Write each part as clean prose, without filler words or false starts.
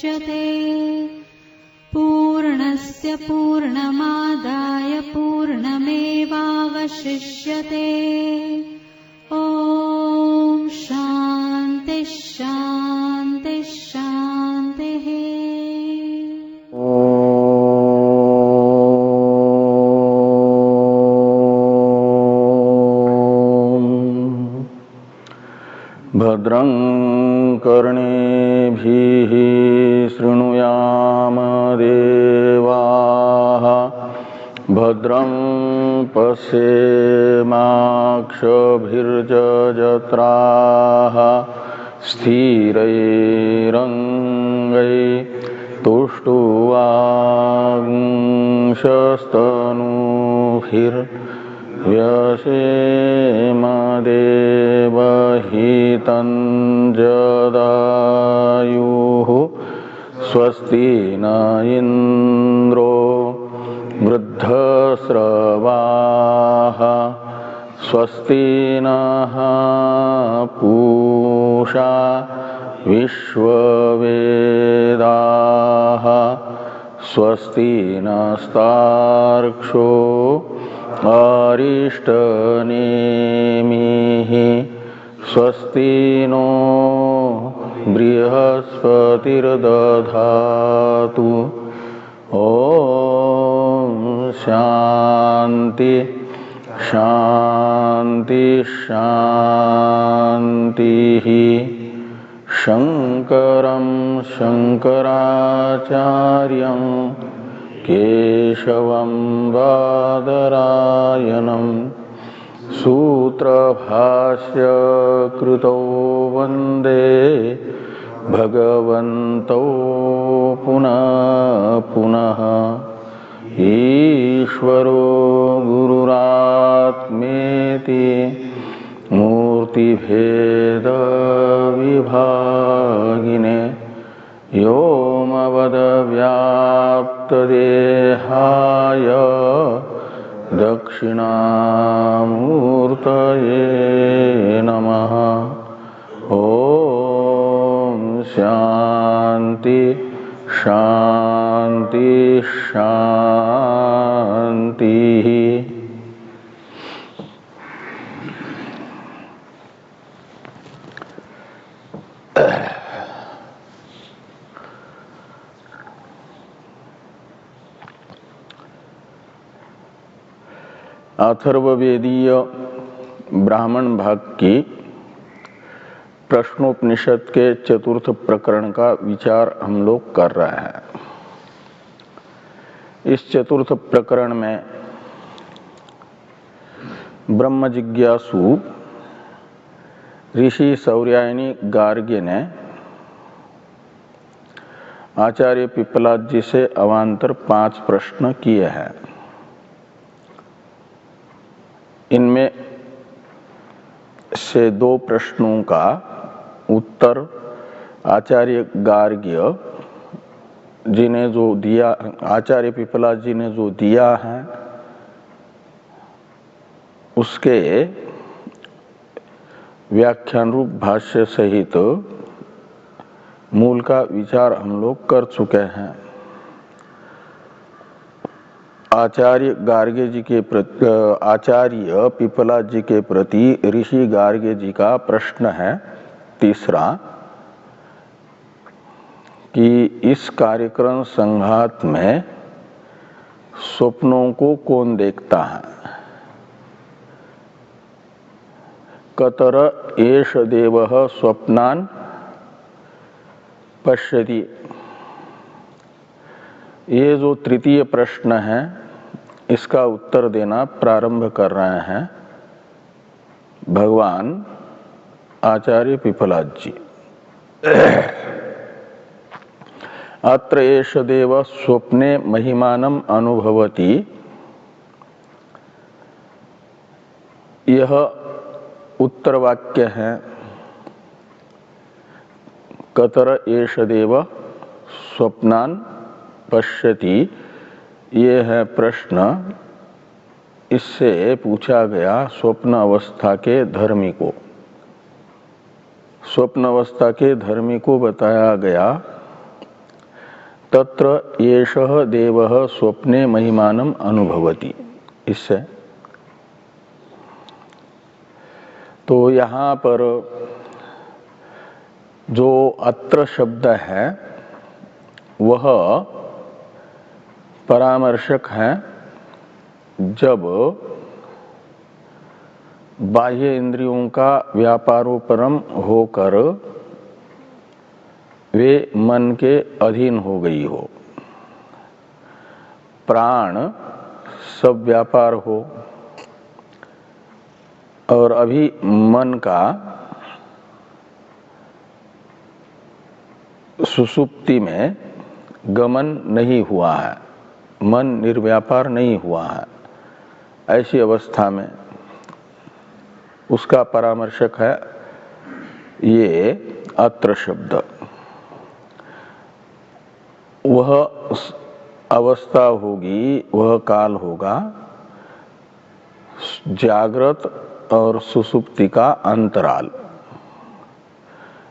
वशिष्यते। पूर्णस्य पूर्णमादाय पूर्णमेवावशिष्यते। ॐ शान्ति शान्ति शान्तिः। भद्रं कर्णेभिः शृणुयाम देवाः। भद्रं पश्येमाक्षभिर्यजत्राः। स्थिरैरङ्गैस्तुष्टुवांशस्तनूभिर्व्यसेम देवहितं जदायुः। स्वस्ति न इन्द्रो वृद्धस्रवाः। स्वस्ति नः पूषा विश्ववेदाः। स्वस्ति नस्तार्क्ष्यो अरिष्टनेमिः। स्वस्ति नो बृहस्पतिर्दधातु। ॐ शान्ति शान्ति शान्तिः। शङ्करं शङ्कराचार्यं केशवं बादरायणं सूत्रभाष्य कृतौ वन्दे भगवन्तौ पुनः पुनः। ईश्वरो गुरुरात्मेति मूर्तिभेदविभागिने व्योमवद्व्याप्तदेहाय दक्षिणामूर्तये नमः। ॐ शान्ति शान्ति शान्तिः। अथर्ववेदीय ब्राह्मण भाग की प्रश्नोपनिषद के चतुर्थ प्रकरण का विचार हम लोग कर रहे हैं। इस चतुर्थ प्रकरण में ब्रह्म जिज्ञासु ऋषि सौर्यायनी गार्ग्य ने आचार्य पिप्पलाद जी से अवान्तर 5 प्रश्न किए हैं। इनमें से 2 प्रश्नों का उत्तर आचार्य गार्ग्य जी ने जो दिया, आचार्य पिप्पलाद जी ने जो दिया है, उसके व्याख्यान रूप भाष्य सहित मूल का विचार हम लोग कर चुके हैं। आचार्य गार्ग्य जी के प्रति, आचार्य पिप्पलाद जी के प्रति ऋषि गार्ग्य जी का प्रश्न है तीसरा, कि इस कार्यक्रम संघात में स्वप्नों को कौन देखता है। कतर एष देवः स्वप्नान् पश्यति। ये जो तृतीय प्रश्न है, इसका उत्तर देना प्रारंभ कर रहे हैं भगवान आचार्य पिप्पलाद जी। अत्र एष देव स्वप्ने महिमानम अनुभवति। यह उत्तर वाक्य है। कतर एष देव स्वप्नान पश्यति, ये है प्रश्न। इससे पूछा गया स्वप्न अवस्था के धर्मी को। स्वप्न अवस्था के धर्मी को बताया गया तत्र येषः देवः स्वप्ने महिमानम अनुभवति। इससे तो यहाँ पर जो अत्र शब्द है वह परामर्शक है जब बाह्य इंद्रियों का व्यापारोपरम होकर वे मन के अधीन हो गई हो, प्राण सब व्यापार हो और अभी मन का सुषुप्ति में गमन नहीं हुआ है, मन निर्व्यापार नहीं हुआ है, ऐसी अवस्था में उसका परामर्शक है ये अत्र शब्द। वह अवस्था होगी, वह काल होगा जागृत और सुषुप्ति का अंतराल।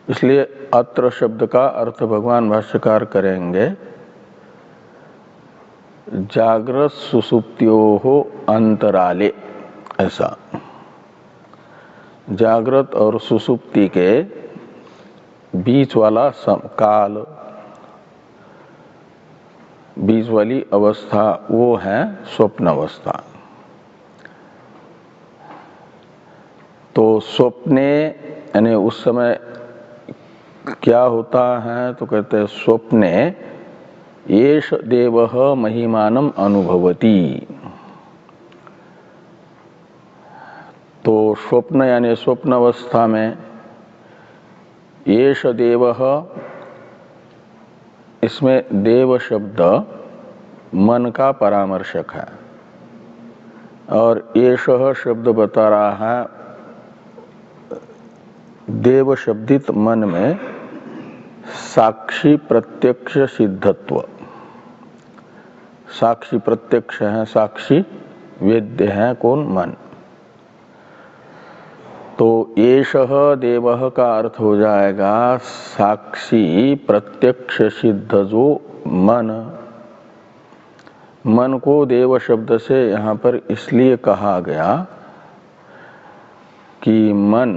इसलिए अत्र शब्द का अर्थ भगवान भाष्यकार करेंगे जागृत सुषुप्त्योः अंतराले, ऐसा जागृत और सुषुप्ति के बीच वाला काल, बीच वाली अवस्था वो है स्वप्न अवस्था। तो स्वप्ने यानी उस समय क्या होता है तो कहते हैं स्वप्ने येष देवः महिमानम अनुभवति। तो स्वप्न यानी स्वप्न अवस्था में येष देवः, इसमें देव शब्द मन का परामर्शक है और येषः शब्द बता रहा है देव शब्दित मन में साक्षी प्रत्यक्ष सिद्धत्व। साक्षी प्रत्यक्ष है, साक्षी वेद्य है कौन? मन। तो येषः देवः का अर्थ हो जाएगा साक्षी प्रत्यक्ष सिद्ध जो मन। मन को देव शब्द से यहाँ पर इसलिए कहा गया कि मन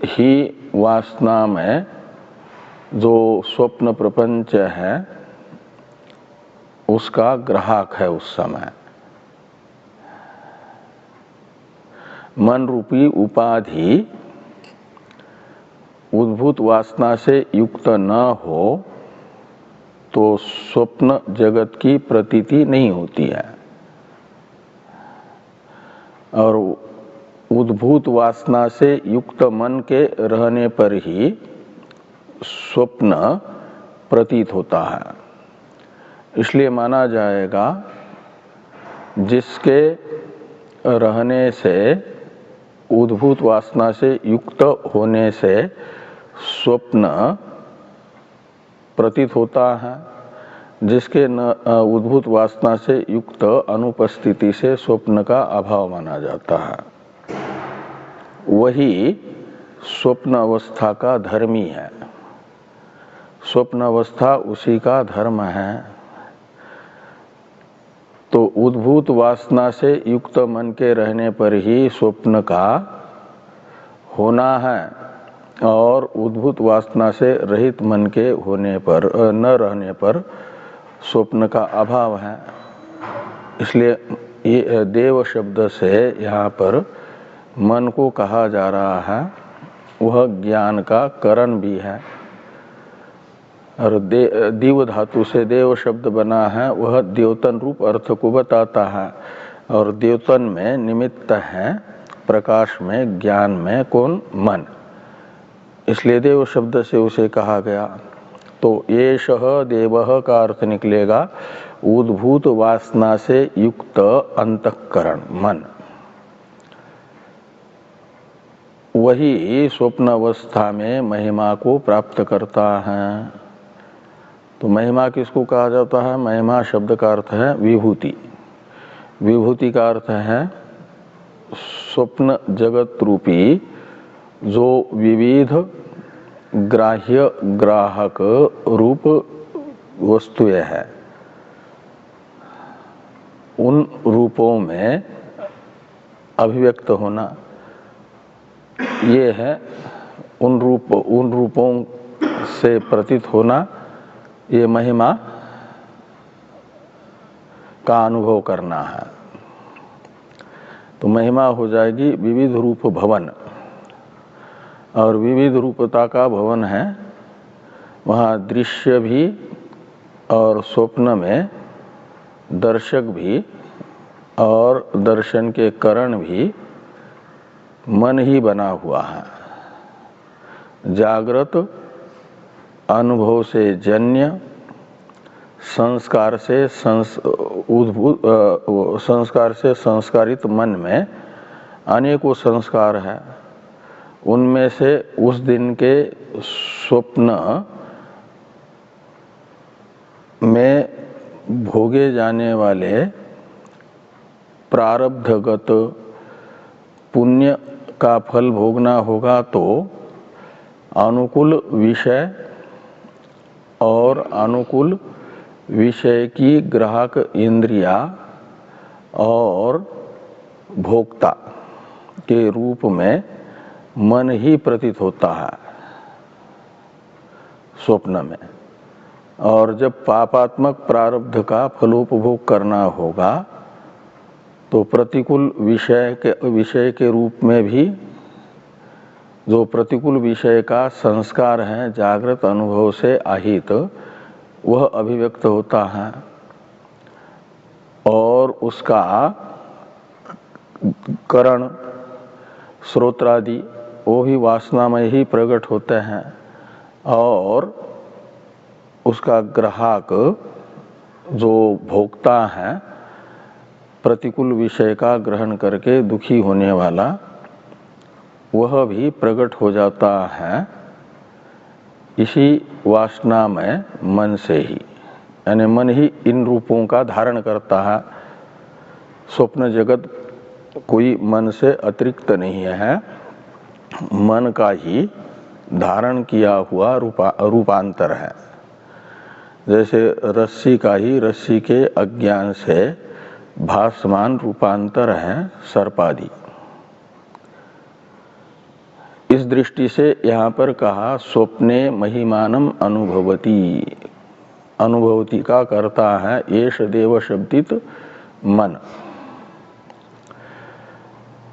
ही वासना में जो स्वप्न प्रपंच है उसका ग्राहक है। उस समय मन रूपी उपाधि उद्भूत वासना से युक्त न हो तो स्वप्न जगत की प्रतीति नहीं होती है और उद्भूत वासना से युक्त मन के रहने पर ही स्वप्न प्रतीत होता है। इसलिए माना जाएगा जिसके रहने से उद्भूत वासना से युक्त होने से स्वप्न प्रतीत होता है, जिसके उद्भूत वासना से युक्त अनुपस्थिति से स्वप्न का अभाव माना जाता है, वही स्वप्न अवस्था का धर्मी है। स्वप्न अवस्था उसी का धर्म है। तो उद्भूत वासना से युक्त मन के रहने पर ही स्वप्न का होना है और उद्भूत वासना से रहित मन के होने पर न रहने पर स्वप्न का अभाव है। इसलिए ये देव शब्द से यहाँ पर मन को कहा जा रहा है, वह ज्ञान का करण भी है। और दिव धातु से देव शब्द बना है, वह द्योतन रूप अर्थ को बताता है और द्योतन में निमित्त है, प्रकाश में ज्ञान में कौन? मन। इसलिए देव शब्द से उसे कहा गया। तो येषः देवः का अर्थ निकलेगा उद्भूत वासना से युक्त अंतःकरण मन। वही स्वप्न अवस्था में महिमा को प्राप्त करता है। तो महिमा किसको कहा जाता है? महिमा शब्द का अर्थ है विभूति। विभूति का अर्थ है स्वप्न जगत रूपी जो विविध ग्राह्य ग्राहक रूप वस्तुएं हैं उन रूपों में अभिव्यक्त होना, ये है उन रूपों से प्रतीत होना, ये महिमा का अनुभव करना है। तो महिमा हो जाएगी विविध रूप भवन, और विविध रूपता का भवन है वहाँ दृश्य भी और स्वप्न में दर्शक भी और दर्शन के कारण भी मन ही बना हुआ है। जागृत अनुभव से जन्य संस्कार से संस्कारित मन में अनेकों संस्कार है। उनमें से उस दिन के स्वप्न में भोगे जाने वाले प्रारब्धगत पुण्य का फल भोगना होगा तो अनुकूल विषय और अनुकूल विषय की ग्राहक इंद्रिया और भोक्ता के रूप में मन ही प्रतीत होता है स्वप्न में। और जब पापात्मक प्रारब्ध का फलोपभोग करना होगा तो प्रतिकूल विषय के रूप में भी जो प्रतिकूल विषय का संस्कार है जागृत अनुभव से आहित, वह अभिव्यक्त होता है और उसका करण श्रोत्रादि वो भी वासनामय ही प्रकट होते हैं और उसका ग्राहक जो भोक्ता है प्रतिकूल विषय का ग्रहण करके दुखी होने वाला, वह भी प्रकट हो जाता है इसी वासनामय मन से ही। यानी मन ही इन रूपों का धारण करता है। स्वप्न जगत कोई मन से अतिरिक्त नहीं है, मन का ही धारण किया हुआ रूपांतर है। जैसे रस्सी का ही रस्सी के अज्ञान से भासमान रूपांतर है सर्पादि। इस दृष्टि से यहाँ पर कहा स्वप्ने महिमानम अनुभवती। अनुभवती का करता है एष देव शब्दित मन।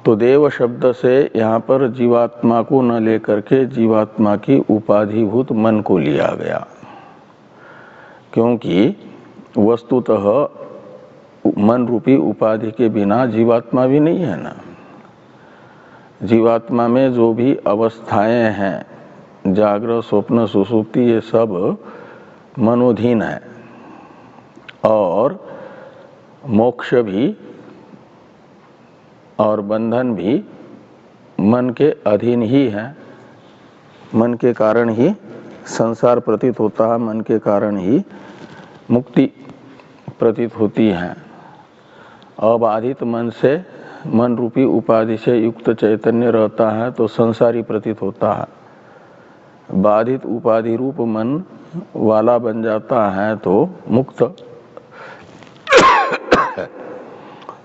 तो देव शब्द से यहाँ पर जीवात्मा को न लेकर के जीवात्मा की उपाधिभूत मन को लिया गया, क्योंकि वस्तुतः मन रूपी उपाधि के बिना जीवात्मा भी नहीं है ना। जीवात्मा में जो भी अवस्थाएं हैं जागृत स्वप्न सुषुप्ति, ये सब मनोधीन है और मोक्ष भी और बंधन भी मन के अधीन ही है। मन के कारण ही संसार प्रतीत होता है, मन के कारण ही मुक्ति प्रतीत होती है। अबाधित मन से मन रूपी उपाधि से युक्त चैतन्य रहता है तो संसारी प्रतीत होता है। बाधित उपाधि रूप मन वाला बन जाता है तो मुक्त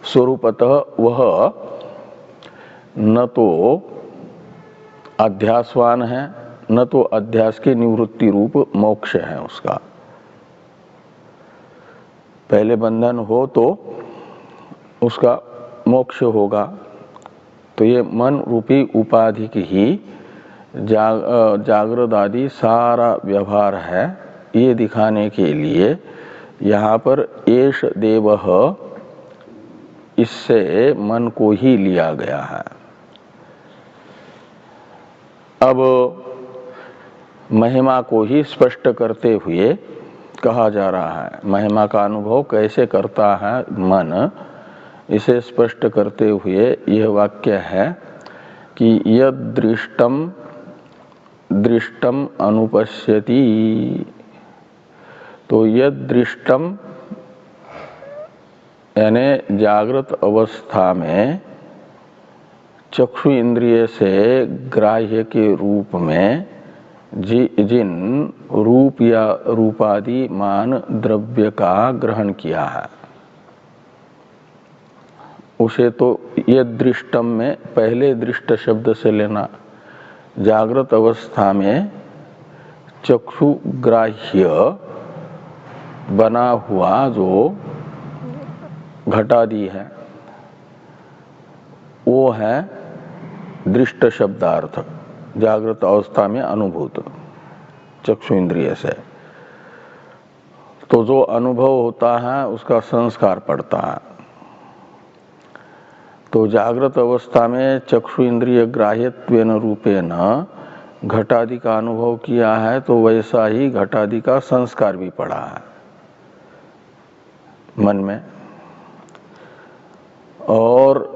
स्वरूपतः वह न तो अध्यासवान है न तो अध्यास की निवृत्ति रूप मोक्ष है उसका। पहले बंधन हो तो उसका मोक्ष होगा। तो ये मन रूपी उपाधि की ही जागृत आदि सारा व्यवहार है, ये दिखाने के लिए यहाँ पर एष देवः इससे मन को ही लिया गया है। अब महिमा को ही स्पष्ट करते हुए कहा जा रहा है। महिमा का अनुभव कैसे करता है मन, इसे स्पष्ट करते हुए यह वाक्य है कि यद दृष्टम अनुपश्यति। तो यद दृष्टम यानी जागृत अवस्था में चक्षु इंद्रिय से ग्राह्य के रूप में जिन रूप या रूपादि मान द्रव्य का ग्रहण किया है उसे तो ये दृष्टम में पहले दृष्ट शब्द से लेना। जागृत अवस्था में चक्षुग्राह्य बना हुआ जो घटादि है वो है दृष्ट शब्दार्थ, जागृत अवस्था में अनुभूत चक्षु इंद्रिय से। तो जो अनुभव होता है उसका संस्कार पड़ता है। तो जागृत अवस्था में चक्षु इंद्रिय ग्राह्यत्वेन रूपेण घटादि का अनुभव किया है तो वैसा ही घटादि का संस्कार भी पड़ा है मन में, और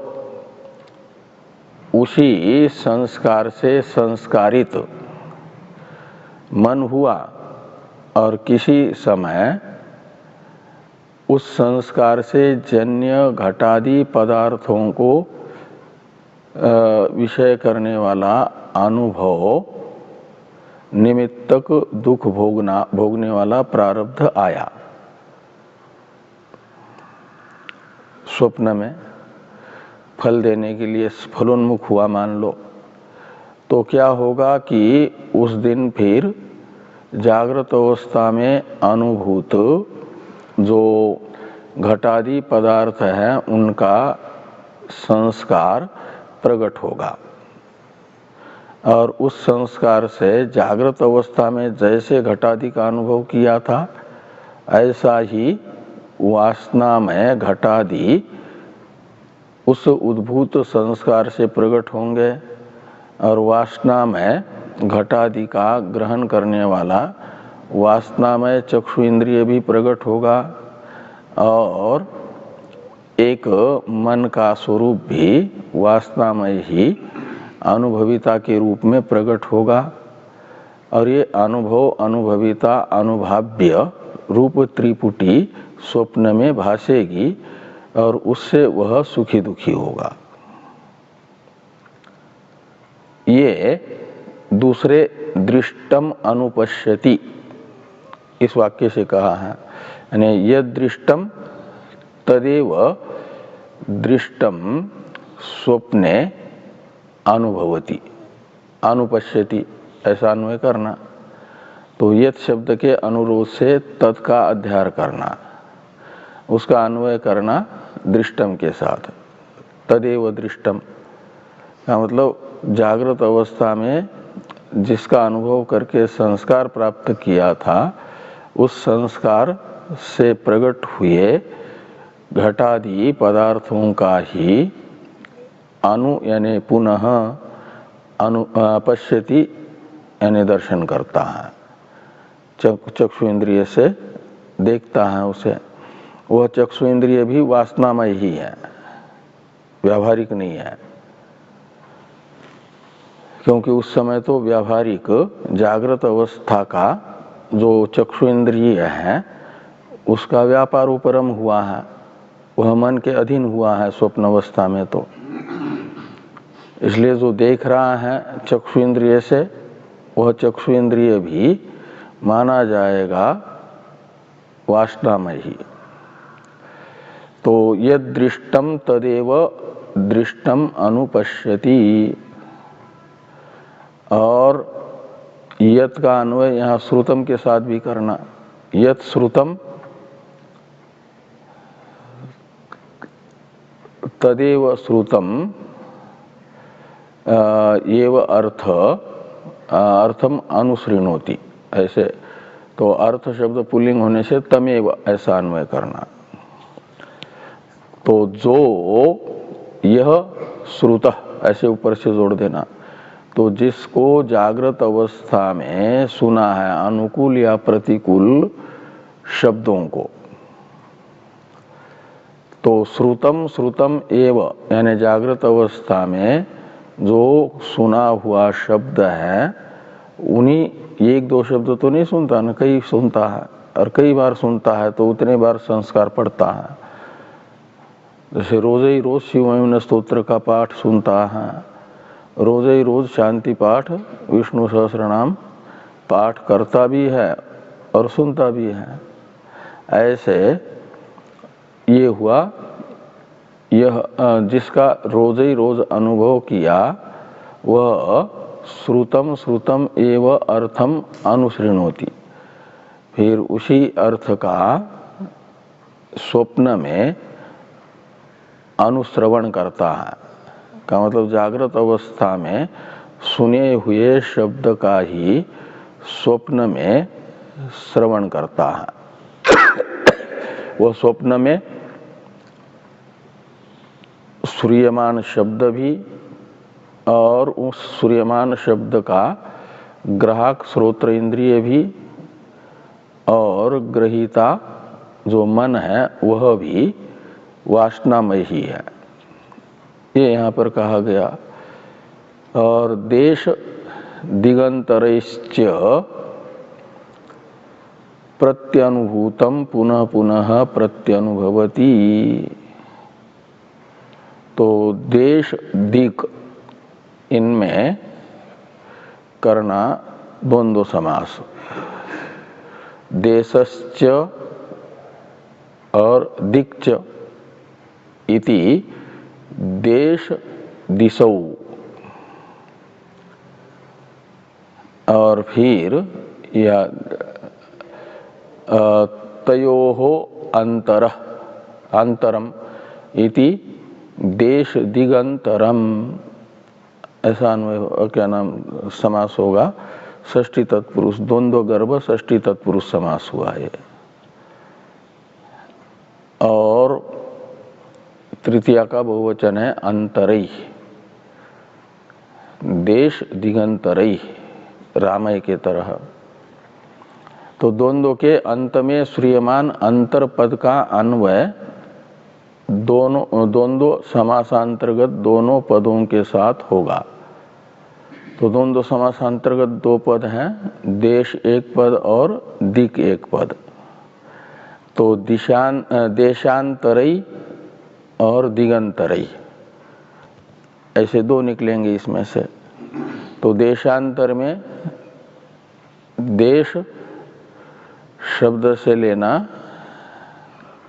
उसी संस्कार से संस्कारित मन हुआ और किसी समय उस संस्कार से जन्य घटादि पदार्थों को विषय करने वाला अनुभव निमित्तक दुख भोगने वाला प्रारब्ध आया। स्वप्न में फल देने के लिए फलोन्मुख हुआ मान लो, तो क्या होगा कि उस दिन फिर जागृत अवस्था में अनुभूत जो घटादि पदार्थ है उनका संस्कार प्रकट होगा, और उस संस्कार से जागृत अवस्था में जैसे घटादि का अनुभव किया था ऐसा ही वासना में घटादि उस उद्भूत संस्कार से प्रकट होंगे, और वासना में घटादि का ग्रहण करने वाला वासना में चक्षु इंद्रिय भी प्रकट होगा, और एक मन का स्वरूप भी वासनामय ही अनुभविता के रूप में प्रकट होगा, और ये अनुभव अनुभविता अनुभाव्य रूप त्रिपुटी स्वप्न में भासेगी और उससे वह सुखी दुखी होगा। ये दूसरे दृष्टम अनुपश्यति इस वाक्य से कहा है, यानी यद दृष्टम तदेव दृष्टम स्वप्ने अनुभवति, अनुपश्यति ऐसा अन्वय करना। तो यद शब्द के अनुरोध से तत् का अध्यार करना, उसका अन्वय करना दृष्टम के साथ, तदेव दृष्टम का मतलब जागृत अवस्था में जिसका अनुभव करके संस्कार प्राप्त किया था उस संस्कार से प्रकट हुए घटादि पदार्थों का ही अनु यानी पुनः पश्यति यानी दर्शन करता है, चक्षु इंद्रिय से देखता है उसे। वह चक्षु इंद्रिय भी वासनामय ही है, व्यावहारिक नहीं है, क्योंकि उस समय तो व्यावहारिक जागृत अवस्था का जो चक्षु इंद्रिय है उसका व्यापार उपरम हुआ है, वह मन के अधीन हुआ है स्वप्न अवस्था में। तो इसलिए जो देख रहा है चक्षु इंद्रिय से वह चक्षु इंद्रिय भी माना जाएगा वासनामय ही। तो यद दृष्टम तदेव दृष्टम अनुपश्यति, और यत का अन्वय यहाँ श्रुतम के साथ भी करना। यत श्रुतम तदेव श्रुतम एव अर्थम अनुसृणोति, ऐसे। तो अर्थ शब्द पुल्लिंग होने से तमेव ऐसा अन्वय करना। तो जो यह श्रुतः ऐसे ऊपर से जोड़ देना। तो जिसको जागृत अवस्था में सुना है अनुकूल या प्रतिकूल शब्दों को, तो श्रुतम श्रुतम एव यानी जागृत अवस्था में जो सुना हुआ शब्द है उन्हीं एक दो शब्द तो नहीं सुनता ना, कई सुनता है, और कई बार सुनता है तो उतने बार संस्कार पड़ता है। जैसे रोज ही रोज शिव महिमन स्तोत्र का पाठ सुनता है, रोज ही रोज शांति पाठ विष्णु सहस्रनाम पाठ करता भी है और सुनता भी है। ऐसे ये हुआ, यह जिसका रोज ही रोज अनुभव किया वह श्रुतम श्रुतम एव अर्थम अनुसृणोति, फिर उसी अर्थ का स्वप्न में अनुश्रवण करता है। का मतलब जागृत अवस्था में सुने हुए शब्द का ही स्वप्न में श्रवण करता है। वह स्वप्न में सूर्यमान शब्द भी और उस सूर्यमान शब्द का ग्राहक श्रोत्र इंद्रिय भी और ग्रहीता जो मन है वह भी वासनामय ही है, ये यहाँ पर कहा गया। और देश दिगंतरैश्च प्रत्यनुभूतम पुनः पुनः प्रत्यनुभवति। तो देश दिक इनमें करना द्वंद्व समास, देशश्च और दिक्च इति देश दिशौ, और फिर या तयोः अंतरः अंतरम इति देश दिगंतरम, ऐसा अन्वय क्या नाम समास होगा, षष्ठी तत्पुरुष, द्वंद्व गर्भ षष्ठी तत्पुरुष समास हुआ है। और तृतीया का बहुवचन है अंतरई, देश दिगंतरई, रामय के तरह। तो द्वंद्व के अंत में श्रियमान अंतर पद का अन्वय दोनों द्वंद्व समासांतर्गत दोनों पदों के साथ होगा। तो द्वंद्व समासांतर्गत दो पद हैं, देश एक पद और दिक एक पद। तो देशांतरई और दिगंतरई ऐसे दो निकलेंगे इसमें से। तो देशांतर में देश शब्द से लेना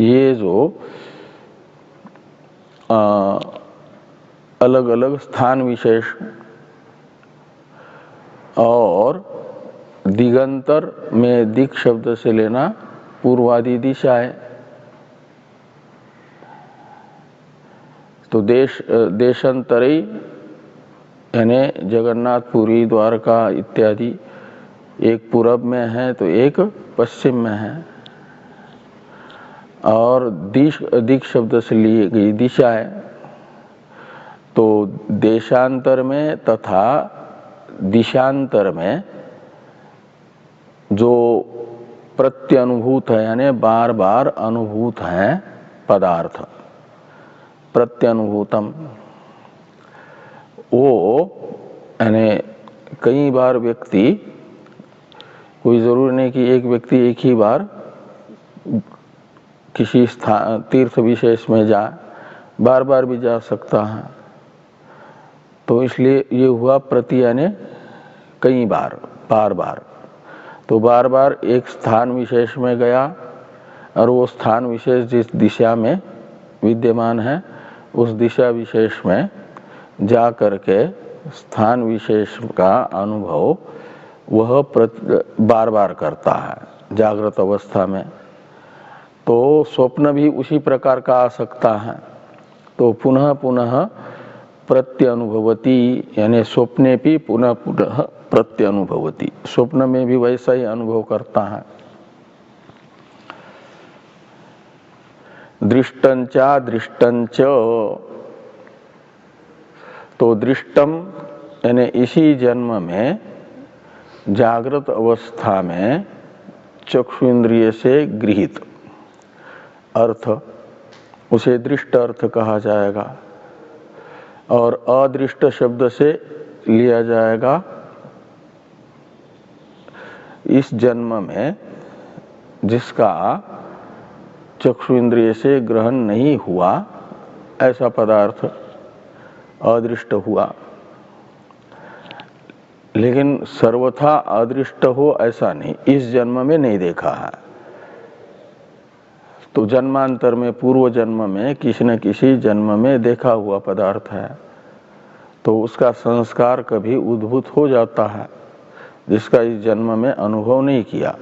ये जो अलग अलग स्थान विशेष, और दिगंतर में दिक शब्द से लेना पूर्वादि दिशाएं। तो देशांतरी यानी जगन्नाथपुरी, द्वारका इत्यादि एक पूरब में है तो एक पश्चिम में है। और दिक शब्द से ली गई दिशा है। तो देशांतर में तथा दिशांतर में जो प्रत्यनुभूत है यानी बार बार अनुभूत है पदार्थ, प्रत्यनुभूतम, वो यानी कई बार व्यक्ति, कोई जरूरी नहीं कि एक व्यक्ति एक ही बार किसी स्थान तीर्थ विशेष में जाए, बार बार भी जा सकता है। तो इसलिए ये हुआ प्रति यानी कई बार, बार बार। तो बार बार एक स्थान विशेष में गया और वो स्थान विशेष जिस दिशा में विद्यमान है उस दिशा विशेष में जा करके स्थान विशेष का अनुभव वह बार बार करता है जागृत अवस्था में। तो स्वप्न भी उसी प्रकार का आ सकता है। तो पुनः पुनः प्रत्यनुभवती यानी स्वप्ने भी पुनः पुनः प्रत्यनुभवती, स्वप्न में भी वैसा ही अनुभव करता है। दृष्टंचा दृष्टंच, तो दृष्टम यानी इसी जन्म में जागृत अवस्था में चक्षु इंद्रिय से गृहीत अर्थ उसे दृष्ट अर्थ कहा जाएगा। और अदृष्ट शब्द से लिया जाएगा इस जन्म में जिसका चक्षु इंद्रिय से ग्रहण नहीं हुआ ऐसा पदार्थ अदृष्ट हुआ। लेकिन सर्वथा अदृष्ट हो ऐसा नहीं, इस जन्म में नहीं देखा है। तो जन्मांतर में, पूर्व जन्म में, किसी न किसी जन्म में देखा हुआ पदार्थ है, तो उसका संस्कार कभी उद्भूत हो जाता है, जिसका इस जन्म में अनुभव नहीं किया।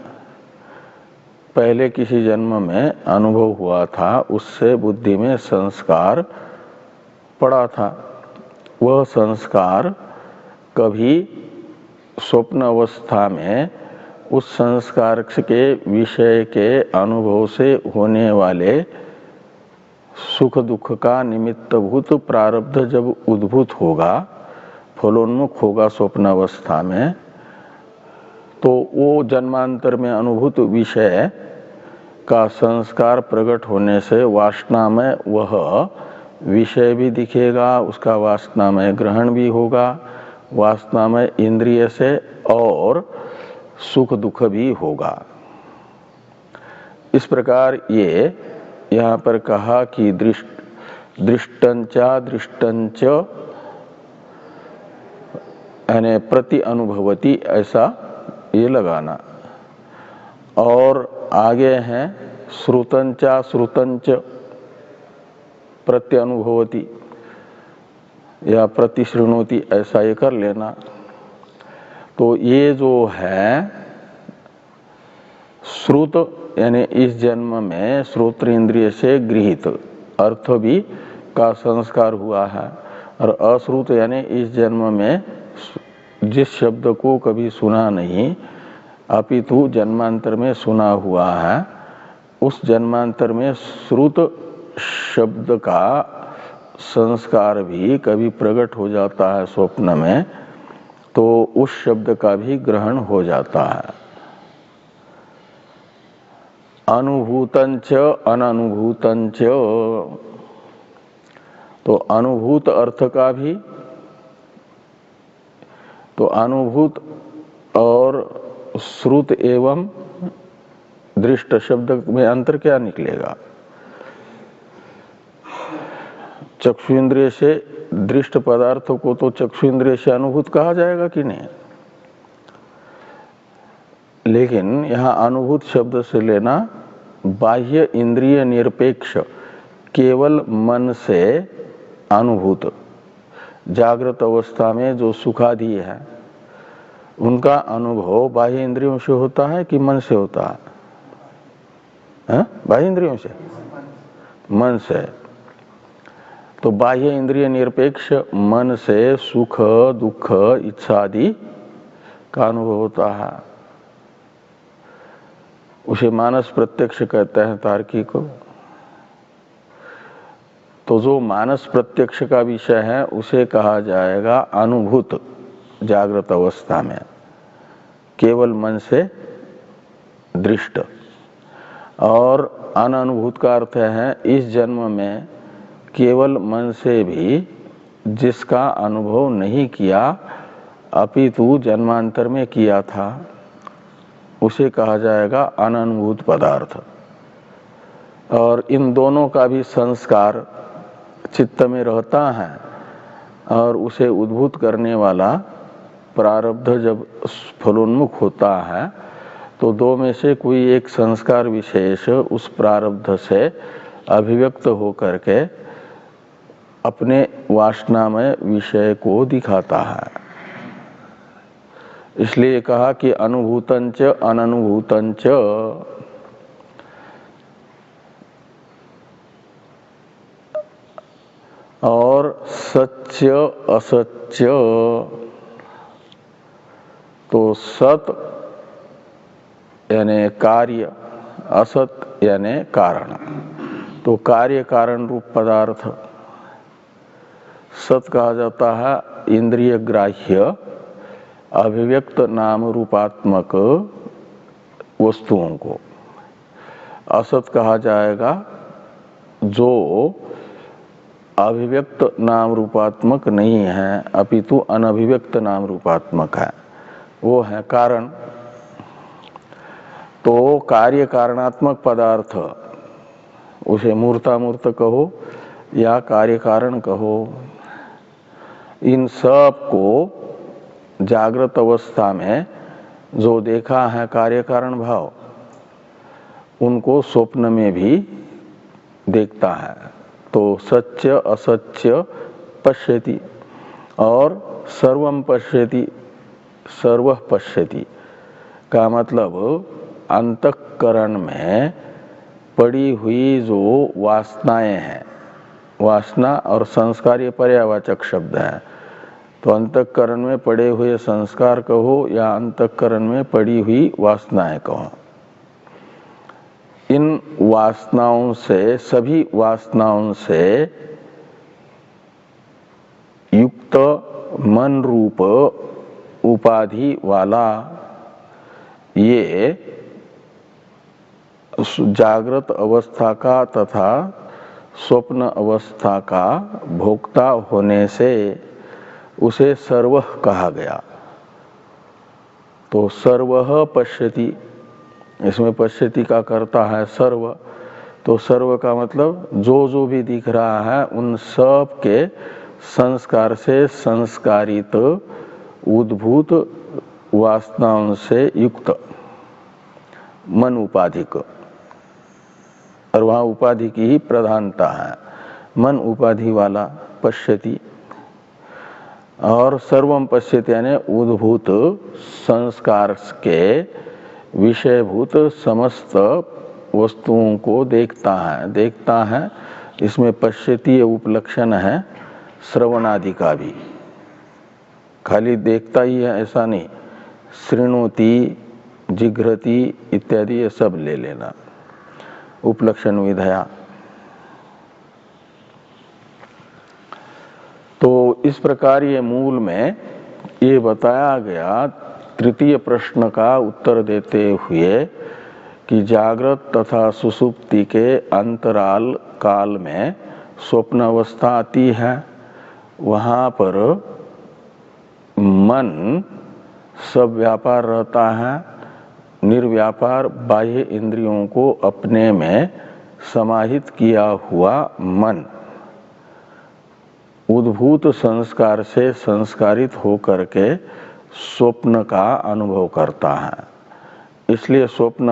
पहले किसी जन्म में अनुभव हुआ था, उससे बुद्धि में संस्कार पड़ा था। वह संस्कार कभी स्वप्न अवस्था में उस संस्कार के विषय के अनुभव से होने वाले सुख दुख का निमित्तभूत प्रारब्ध जब उद्भूत होगा, फलोन्मुख होगा स्वप्न अवस्था में, तो वो जन्मांतर में अनुभूत विषय का संस्कार प्रकट होने से वासना में वह विषय भी दिखेगा, उसका वासना में ग्रहण भी होगा, वासना में इंद्रिय से और सुख दुख भी होगा। इस प्रकार ये यहाँ पर कहा कि दृष्टंचा दृष्टंच यानी प्रति अनुभवती, ऐसा ये लगाना। और आगे हैं श्रुतंचा श्रुतंच प्रत्यनुभवती या प्रतिशृणोति, ऐसा ये कर लेना। तो ये जो है श्रुत यानी इस जन्म में श्रोत्र इंद्रिय से गृहीत अर्थ भी का संस्कार हुआ है, और अश्रुत यानी इस जन्म में जिस शब्द को कभी सुना नहीं अपितु जन्मांतर में सुना हुआ है, उस जन्मांतर में श्रुत शब्द का संस्कार भी कभी प्रकट हो जाता है स्वप्न में, तो उस शब्द का भी ग्रहण हो जाता है। अनुभूतंच अननुभूतंच, तो अनुभूत अर्थ का भी, तो अनुभूत और श्रुत एवं दृष्ट शब्द में अंतर क्या निकलेगा? चक्षु इंद्रिय से दृष्ट पदार्थों को तो चक्षु इंद्रिय से अनुभूत कहा जाएगा कि नहीं? लेकिन यहाँ अनुभूत शब्द से लेना बाह्य इंद्रिय निरपेक्ष केवल मन से अनुभूत, जागृत अवस्था में जो सुखादि है उनका अनुभव बाह्य इंद्रियों से होता है कि मन से होता है? बाह्य इंद्रियों से, मन से। तो बाह्य इंद्रिय निरपेक्ष मन से सुख दुख इच्छा आदि का अनुभव होता है, उसे मानस प्रत्यक्ष कहते हैं तार्किक। तो जो मानस प्रत्यक्ष का विषय है उसे कहा जाएगा अनुभूत जागृत अवस्था में, केवल मन से दृष्ट। और अननुभूत का अर्थ है इस जन्म में केवल मन से भी जिसका अनुभव नहीं किया अपितु जन्मांतर में किया था, उसे कहा जाएगा अननुभूत पदार्थ। और इन दोनों का भी संस्कार चित्त में रहता है, और उसे उद्भूत करने वाला प्रारब्ध जब फलोन्मुख होता है तो दो में से कोई एक संस्कार विशेष उस प्रारब्ध से अभिव्यक्त होकर के अपने वासनामय विषय को दिखाता है। इसलिए कहा कि अनुभूतंच अननुभूतंच, और सत्य असत्य। तो सत यानी कार्य, असत यानी कारण। तो कार्य कारण रूप पदार्थ सत कहा जाता है इंद्रिय ग्राह्य अभिव्यक्त नाम रूपात्मक वस्तुओं को। असत कहा जाएगा जो अभिव्यक्त नाम रूपात्मक नहीं है अपितु अनभिव्यक्त नाम रूपात्मक है, वो है कारण। तो कार्य कारणात्मक पदार्थ, उसे मूर्तामूर्त कहो या कार्य कारण कहो, इन सब को जागृत अवस्था में जो देखा है कार्य कारण भाव, उनको स्वप्न में भी देखता है। तो सत्य असत्य पश्यति और सर्वम पश्यति, सर्वः पश्यति का मतलब अंतःकरण में पड़ी हुई जो वासनाएं हैं, वासना और संस्कार ये पर्यावाचक शब्द है, तो अंतःकरण में पड़े हुए संस्कार कहो या अंतःकरण में पड़ी हुई वासनाएं कहो, इन वासनाओं से, सभी वासनाओं से युक्त मन रूप उपाधि वाला ये जागृत अवस्था का तथा स्वप्न अवस्था का भोक्ता होने से उसे सर्वः कहा गया। तो सर्वः पश्यति, इसमें पश्यति का कर्ता है सर्व, तो सर्व का मतलब जो भी दिख रहा है उन सब के संस्कार से संस्कारित उद्भूत वासनाओं से युक्त मन उपाधिक, और वहाँ उपाधि की ही प्रधानता है, मन उपाधि वाला पश्यति। और सर्वम पश्यति यानी उद्भूत संस्कार के विषयभूत समस्त वस्तुओं को देखता है। इसमें पश्यति उपलक्षण है श्रवणादि का भी, खाली देखता ही है ऐसा नहीं, शृणोति, जिघ्रति इत्यादि ये सब ले लेना उपलक्षण विधया। तो इस प्रकार ये मूल में ये बताया गया तृतीय प्रश्न का उत्तर देते हुए कि जागृत तथा सुषुप्ति के अंतराल काल में स्वप्न अवस्था आती है, वहाँ पर मन सब व्यापार रहता है, निर्व्यापार बाह्य इंद्रियों को अपने में समाहित किया हुआ मन उद्भूत संस्कार से संस्कारित होकर के स्वप्न का अनुभव करता है। इसलिए स्वप्न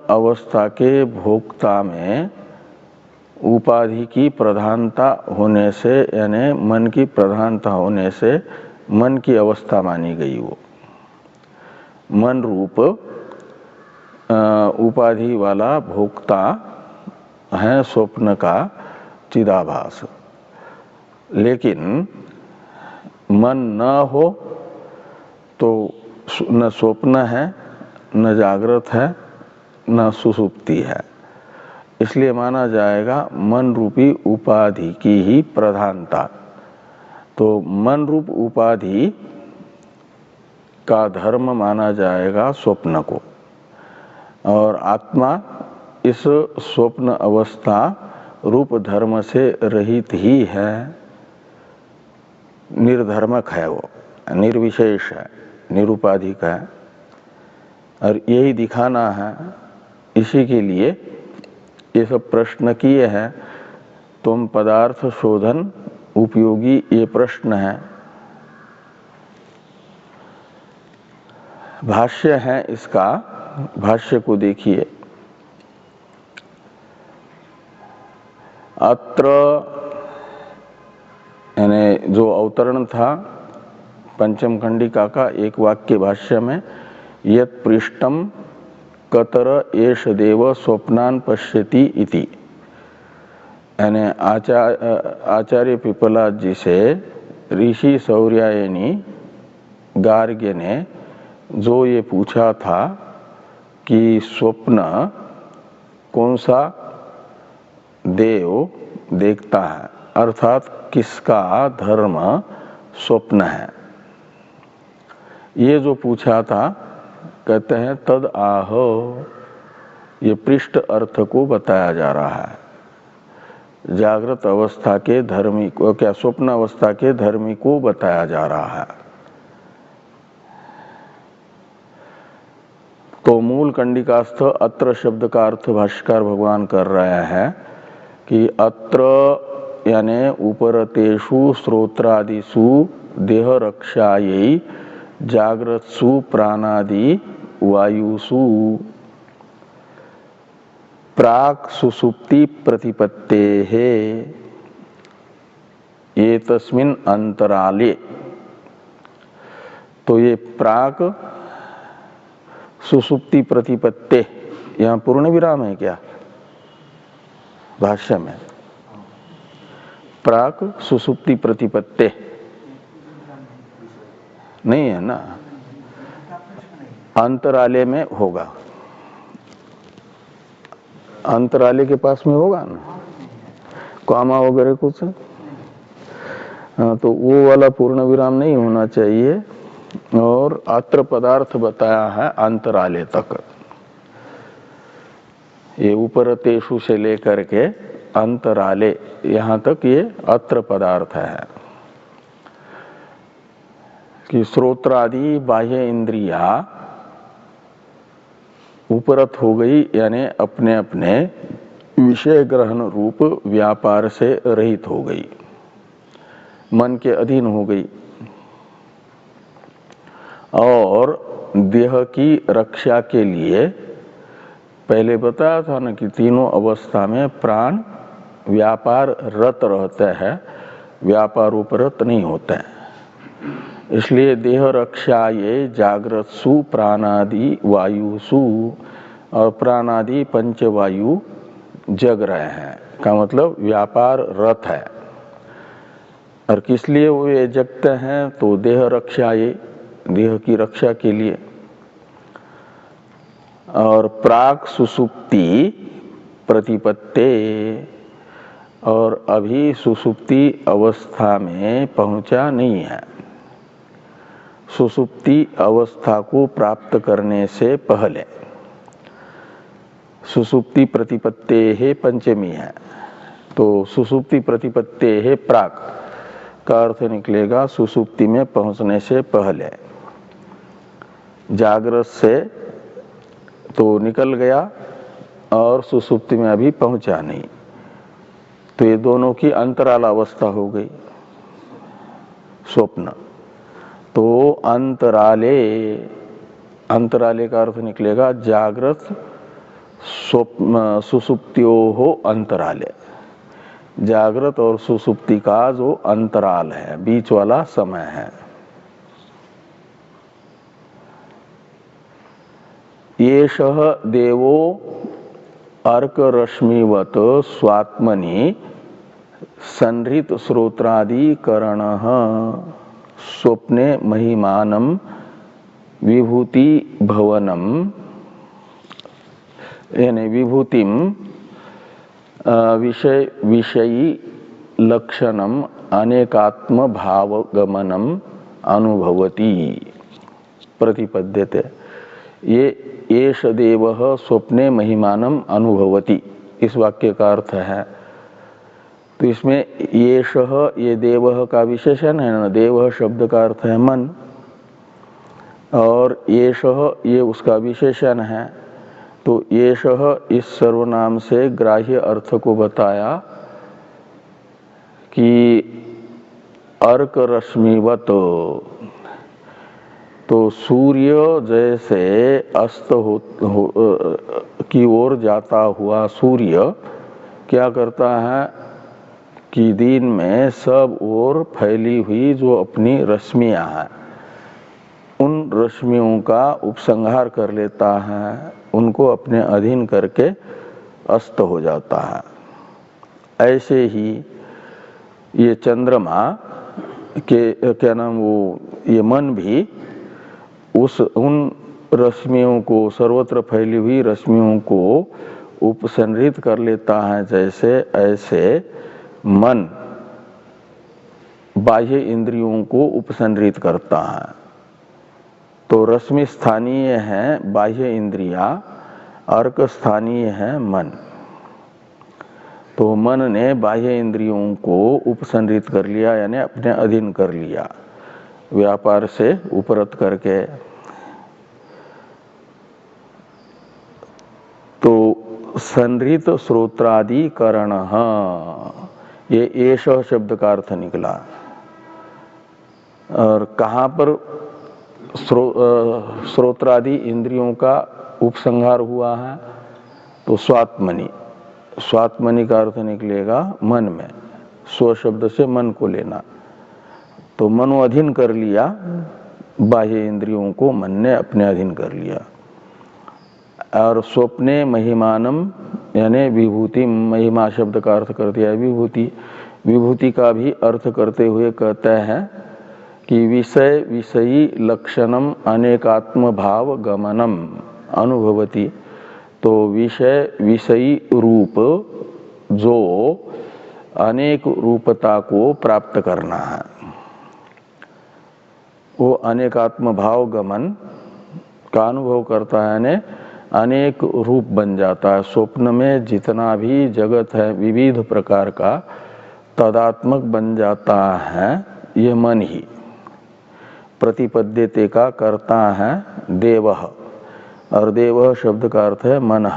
अवस्था के भोक्ता में उपाधि की प्रधानता होने से, यानी मन की प्रधानता होने से मन की अवस्था मानी गई। वो मन रूप उपाधि वाला भोक्ता है स्वप्न का चिदाभास। लेकिन मन न हो तो न स्वप्न है, न जागृत है, न सुषुप्ति है। इसलिए माना जाएगा मन रूपी उपाधि की ही प्रधानता। तो मन रूप उपाधि का धर्म माना जाएगा स्वप्न को, और आत्मा इस स्वप्न अवस्था रूप धर्म से रहित ही है, निर्धर्मक है, वो निर्विशेष है, निरुपाधिक है। और यही दिखाना है, इसी के लिए ये सब प्रश्न किए हैं। तुम पदार्थ शोधन उपयोगी ये प्रश्न है। भाष्य है इसका, भाष्य को देखिए। अत्र यानी जो अवतरण था पंचम खंडिका का एक वाक्य भाष्य में, यत् पृष्ठम कतर एष देव स्वप्नान पश्यति इति, यानी आचार्य पिपलाद जी से ऋषि सौर्यायनी गार्ग्य ने जो ये पूछा था कि स्वप्न कौन सा देव देखता है, अर्थात किसका धर्म स्वप्न है, ये जो पूछा था, कहते हैं तद आह, ये पृष्ठ अर्थ को बताया जा रहा है। जागृत अवस्था के धर्मी को, क्या स्वप्न अवस्था के धर्मी को बताया जा रहा है। तो मूल कंडिकास्थ अत्र शब्द का अर्थ भाष्यकार भगवान कर रहे हैं कि अत्र यानी उपरतेषु श्रोत्रादिषु देह रक्षायै जाग्रत्सु प्राणादि वायुषु प्राक सुसुप्ति प्रतिपत्तेः एतस्मिन् अंतराले। तो ये प्राक सुसुप्ति प्रतिपत्ते, यहाँ पूर्ण विराम है क्या भाष्य में? प्राक सुसुप्ति प्रतिपत्ते नहीं है ना, अंतराले में होगा, अंतराले के पास में होगा ना, कॉमा वगैरह कुछ। हाँ, तो वो वाला पूर्ण विराम नहीं होना चाहिए। और अत्र पदार्थ बताया है अंतराले तक, ये उपरतेषु से लेकर के अंतराले यहाँ तक ये अत्र पदार्थ है कि श्रोत्रादि बाह्य इंद्रिया उपरत हो गई, यानी अपने अपने विषय ग्रहण रूप व्यापार से रहित हो गई, मन के अधीन हो गई। और देह की रक्षा के लिए पहले बताया था ना कि तीनों अवस्था में प्राण व्यापार रत रहते हैं, व्यापार उपरत नहीं होते हैं। इसलिए देह रक्षा ये जागृतसु प्राणादि वायुसु, और प्राणादि पंचवायु जग रहे हैं का मतलब व्यापार रत है। और किस लिए वो ये जगते हैं? तो देह रक्षा, ये देह की रक्षा के लिए। और प्राक सुसुप्ति प्रतिपत्ते, और अभी सुसुप्ति अवस्था में पहुंचा नहीं है, सुसुप्ति अवस्था को प्राप्त करने से पहले। सुसुप्ति प्रतिपत्ते है पंचमी है, तो सुसुप्ति प्रतिपत्ते है प्राक का अर्थ निकलेगा सुसुप्ति में पहुंचने से पहले। जागृत से तो निकल गया और सुसुप्ति में अभी पहुंचा नहीं, तो ये दोनों की अंतराल अवस्था हो गई, स्वप्न। तो अंतराले, अंतराले का अर्थ निकलेगा जागृत स्वप्न सुसुप्तियों हो अंतराले, जागृत और सुसुप्ति का जो अंतराल है, बीच वाला समय है। येषः देवो अर्करश्मिवत् स्वात्मनि संहृत श्रोत्रादिकरणः स्वप्ने महिमानं विभूति भवनम, यानी विभूतिम विषय विषयी लक्षणम अनेकात्म भावगमनम अनुभवति प्रतिपद्यते। ये एष देवः स्वप्ने महिमानम अनुभवति, इस वाक्य का अर्थ है। तो इसमें येषः, ये देवः का विशेषण है ना, देवः शब्द का अर्थ है मन, और येषः ये उसका विशेषण है। तो येषः इस सर्वनाम से ग्राह्य अर्थ को बताया कि अर्क रश्मिवत, तो सूर्य जैसे अस्त की ओर जाता हुआ सूर्य क्या करता है कि दिन में सब ओर फैली हुई जो अपनी रश्मियां हैं, उन रश्मियों का उपसंहार कर लेता है, उनको अपने अधीन करके अस्त हो जाता है। ऐसे ही ये चंद्रमा के क्या नाम, वो ये मन भी उन रश्मियों को, सर्वत्र फैली हुई रश्मियों को उपसंहृत कर लेता है जैसे, ऐसे मन बाह्य इंद्रियों को उपसंहृत करता है। तो रश्मि स्थानीय है बाह्य इंद्रिया, अर्क स्थानीय है मन। तो मन ने बाह्य इंद्रियों को उपसंहृत कर लिया, यानी अपने अधीन कर लिया, व्यापार से उपरत करके। तो संहृत श्रोत्रादि करण, ये एष शब्द का अर्थ निकला। और कहाँ पर श्रोत्रादि इंद्रियों का उपसंहार हुआ है? तो स्वात्मनि। स्वात्मनि का अर्थ निकलेगा मन में। स्व शब्द से मन को लेना, तो मनो अधीन कर लिया, बाह्य इंद्रियों को मन ने अपने अधीन कर लिया। और स्वप्ने महिमानम यानी विभूति, महिमा शब्द का अर्थ कर दिया विभूति। विभूति का भी अर्थ करते हुए कहते हैं कि विषय विषयी लक्षणम अनेकात्म भाव गमनम अनुभवति। तो विषय विषयी रूप जो अनेक रूपता को प्राप्त करना है, वो अनेकात्म भाव गमन का अनुभव करता है, यानी अनेक रूप बन जाता है। स्वप्न में जितना भी जगत है विविध प्रकार का, तदात्मक बन जाता है ये मन ही। प्रतिपद्यते का करता है देवः, और देवः शब्द का अर्थ है मन।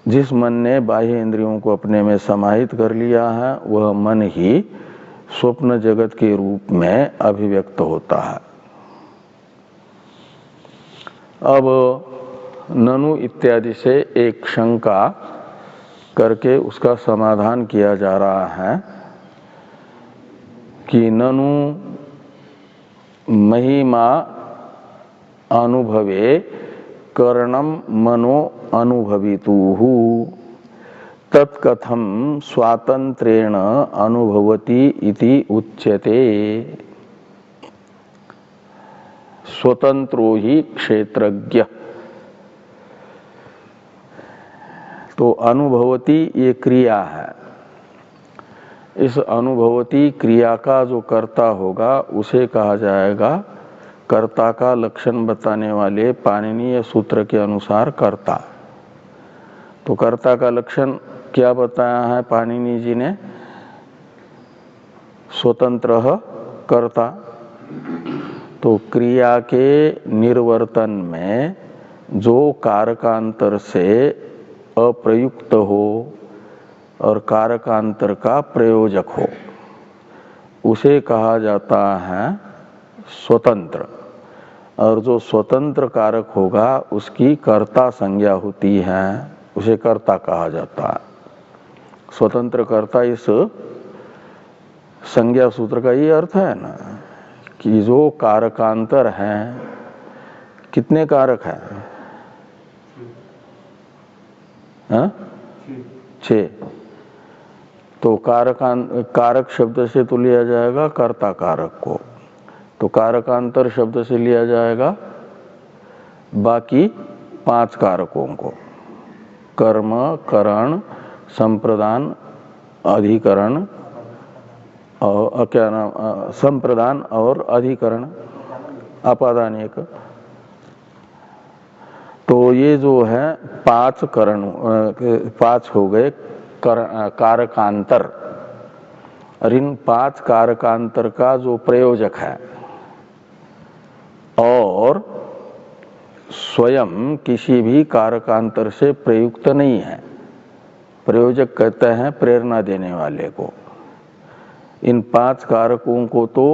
जिस मन ने बाह्य इंद्रियों को अपने में समाहित कर लिया है वह मन ही स्वप्न जगत के रूप में अभिव्यक्त होता है। अब ननु इत्यादि से एक शंका करके उसका समाधान किया जा रहा है कि ननु महिमा अनुभवे करणम मनो अनुभवितुहु तत्कथम स्वातंत्रेण अनुभवति इति उच्यते। स्वतंत्रो ही क्षेत्रज्ञ। तो अनुभवती ये क्रिया है। इस अनुभवती क्रिया का जो कर्ता होगा उसे कहा जाएगा, कर्ता का लक्षण बताने वाले पाणिनीय सूत्र के अनुसार कर्ता। तो कर्ता का लक्षण क्या बताया है पाणिनि जी ने? स्वतंत्र कर्ता। तो क्रिया के निर्वर्तन में जो कारकांतर से अप्रयुक्त हो और कारकांतर का प्रयोजक हो उसे कहा जाता है स्वतंत्र। और जो स्वतंत्र कारक होगा उसकी कर्ता संज्ञा होती है, उसे कर्ता कहा जाता है। स्वतंत्र कर्ता, इस संज्ञा सूत्र का ये अर्थ है ना कि जो कारकांतर हैं, कितने कारक हैं? हाँ? 6। तो कारक शब्द से तो लिया जाएगा कर्ता कारक को, तो कारकांतर शब्द से लिया जाएगा बाकी 5 कारकों को। कर्म, करण, संप्रदान, अधिकरण और क्या नाम, संप्रदान और अधिकरण, अपादान एक। तो ये जो है 5 करण, 5 हो गए कारकांतर। और इन 5 कारकांतर का जो प्रयोजक है और स्वयं किसी भी कारकांतर से प्रयुक्त नहीं है, प्रयोजक कहते हैं प्रेरणा देने वाले को। इन 5 कारकों को तो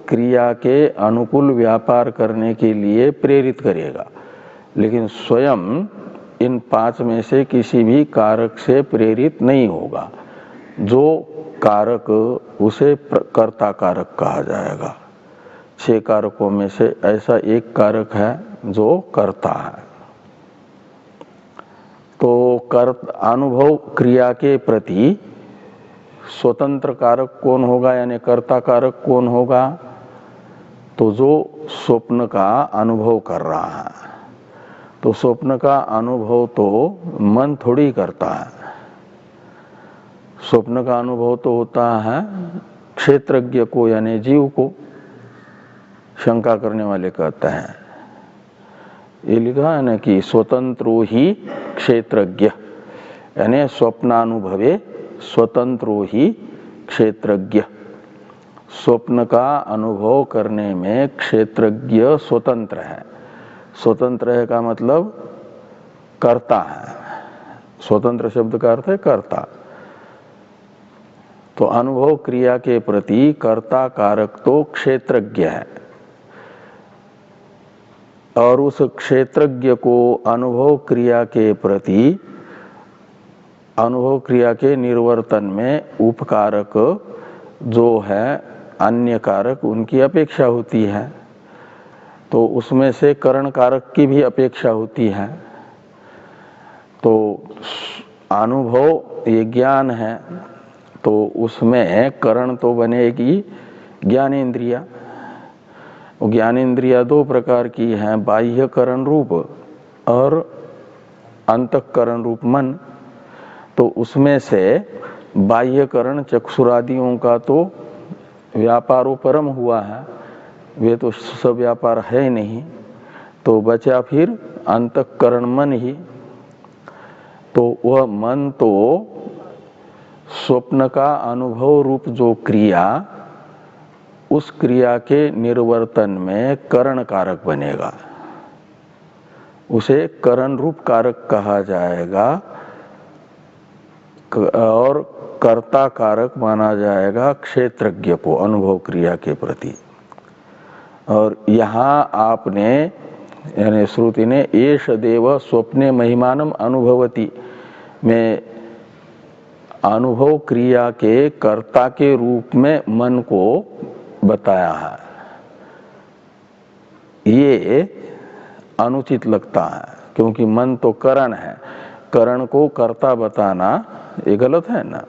क्रिया के अनुकूल व्यापार करने के लिए प्रेरित करेगा, लेकिन स्वयं इन 5 में से किसी भी कारक से प्रेरित नहीं होगा। जो कारक उसे कर्ता कारक कहा जाएगा। 6 कारकों में से ऐसा एक कारक है जो कर्ता है। तो अनुभव क्रिया के प्रति स्वतंत्र कारक कौन होगा, यानी कर्ता कारक कौन होगा? तो जो स्वप्न का अनुभव कर रहा है। तो स्वप्न का अनुभव तो मन थोड़ी करता है, स्वप्न का अनुभव तो होता है क्षेत्रज्ञ को, यानी जीव को। शंका करने वाले कहते हैं, ये लिखा है ना कि स्वतंत्रो ही क्षेत्रज्ञ, यानी स्वप्नानुभवे स्वतंत्रो ही क्षेत्रज्ञ। स्वप्न का अनुभव करने में क्षेत्रज्ञ स्वतंत्र है। स्वतंत्र है का मतलब कर्ता है। स्वतंत्र शब्द का अर्थ है कर्ता। तो अनुभव क्रिया के प्रति कर्ता कारक तो क्षेत्रज्ञ है, और उस क्षेत्रज्ञ को अनुभव क्रिया के प्रति अनुभव क्रिया के निर्वर्तन में उपकारक जो है अन्य कारक उनकी अपेक्षा होती है, तो उसमें से करण कारक की भी अपेक्षा होती है। तो अनुभव ये ज्ञान है, तो उसमें करण तो बनेगी ज्ञानेन्द्रिया। ज्ञानेन्द्रिया दो प्रकार की हैं, बाह्य करण रूप और अंतःकरण रूप मन। तो उसमें से बाह्यकरण चक्षुरादियों का तो व्यापारोपरम हुआ है, वे तो सब व्यापार है नहीं, तो बचा फिर अंतःकरण मन ही। तो वह मन तो स्वप्न का अनुभव रूप जो क्रिया, उस क्रिया के निर्वर्तन में करण कारक बनेगा, उसे करण रूप कारक कहा जाएगा और कर्ता कारक माना जाएगा क्षेत्रज्ञ को अनुभव क्रिया के प्रति। और यहाँ आपने यानी श्रुति ने एष देव स्वप्ने महिमानम अनुभवति में अनुभव क्रिया के कर्ता के रूप में मन को बताया है। ये अनुचित लगता है, क्योंकि मन तो करण है, करण को कर्ता बताना ये गलत है ना।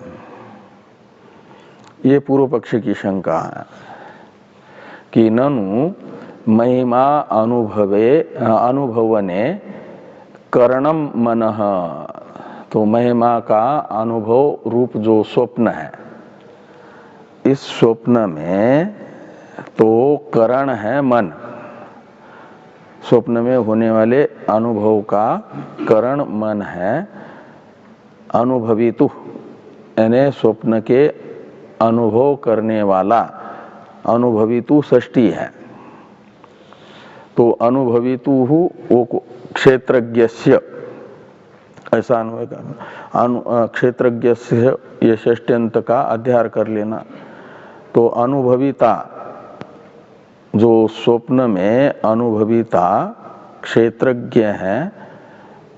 ये पूर्व पक्ष की शंका है कि ननु महिमा अनुभवने करणम मनः, तो महिमा का अनुभव रूप जो स्वप्न है, इस स्वप्न में तो करण है मन, स्वप्न में होने वाले अनुभव का करण मन है। अनुभवितु यानी स्वप्न के अनुभव करने वाला, अनुभवितु षष्ठी है, तो अनुभवितु वो क्षेत्रज्ञस्य ऐसा अन्वय करना, क्षेत्रज्ञस्य ये षष्ट्यंत का अध्यार कर लेना। तो अनुभविता जो स्वप्न में अनुभविता क्षेत्रज्ञ है,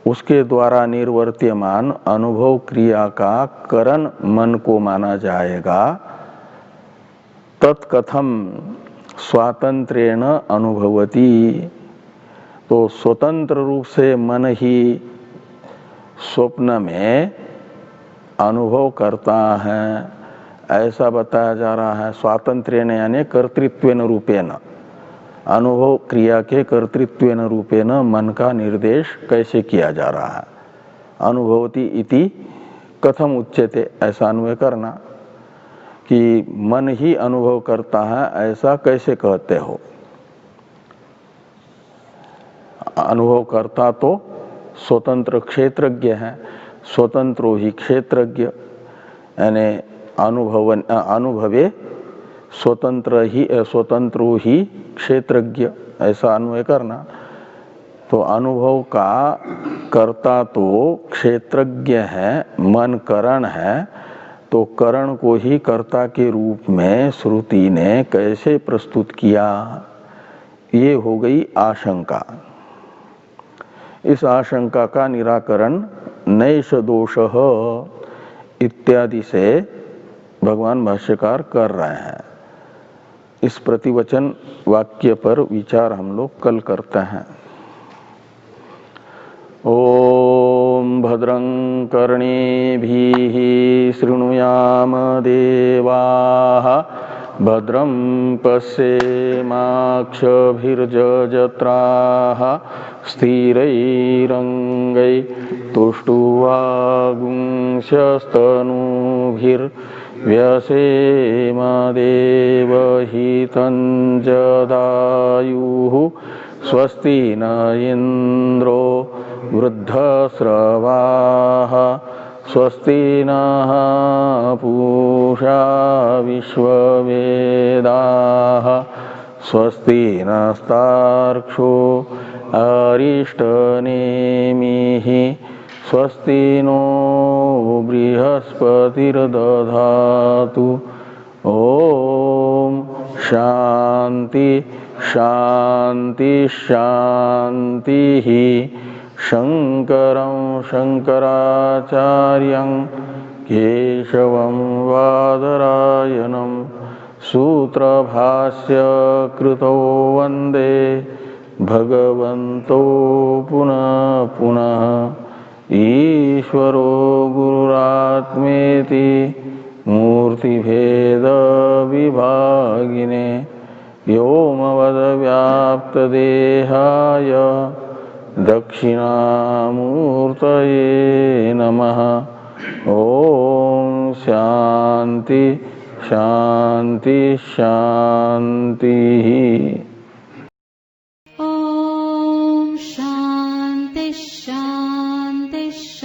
उसके द्वारा निर्वर्त्यमान अनुभव क्रिया का करण मन को माना जाएगा। तत्कथम स्वातंत्रेण अनुभवति, तो स्वतंत्र रूप से मन ही स्वप्न में अनुभव करता है, ऐसा बताया जा रहा है। स्वातंत्र्येन यानी कर्तृत्वेन रूपेण, अनुभव क्रिया के कर्तृत्वेन रूपेण मन का निर्देश कैसे किया जा रहा है। अनुभवति इति कथम उच्यते, ऐसा अन्वय करना कि मन ही अनुभव करता है, ऐसा कैसे कहते हो। अनुभव करता तो स्वतंत्र क्षेत्रज्ञ है, स्वतंत्रो ही क्षेत्रज्ञ यानी अनुभवे स्वतंत्रो ही क्षेत्रज्ञ, ऐसा अन्वय करना। तो अनुभव का कर्ता तो क्षेत्रज्ञ है, मन करण है, तो करण को ही कर्ता के रूप में श्रुति ने कैसे प्रस्तुत किया, ये हो गई आशंका। इस आशंका का निराकरण नैष दोषः इत्यादि से भगवान भाष्यकार कर रहे हैं। इस प्रतिवचन वाक्य पर विचार हम लोग कल करते हैं। ओम भद्रं कर्णेभिः शृणुयाम देवाः, भद्रं पश्येमाक्षभिर्यजत्राः, स्थिरैरङ्गैस्तुष्टुवागुंशस्तनूभिर्व्यसेम देवहितं जदायुः। स्वस्ति न इन्द्रो वृद्धस्रवाः, स्वस्ति नः पूषा विश्ववेदाः, स्वस्ति नस्तार्क्ष्यो अरिष्टनेमिः, स्वस्ति नो बृहस्पतिर्दधातु। ओम शांति शांति शांति। शंकरं शंकराचार्यं केशवं बादरायणं सूत्रभाष्य कृतो वंदे भगवन्तो पुनः पुनः। ईश्वरो गुरुरात्मेति मूर्तिभेद विभागिने व्योमवद्व्याप्तदेहाय दक्षिणामूर्तये नमः। ओम शांति शांति शांति। ॐ शान्ति शान्ति शान्ति।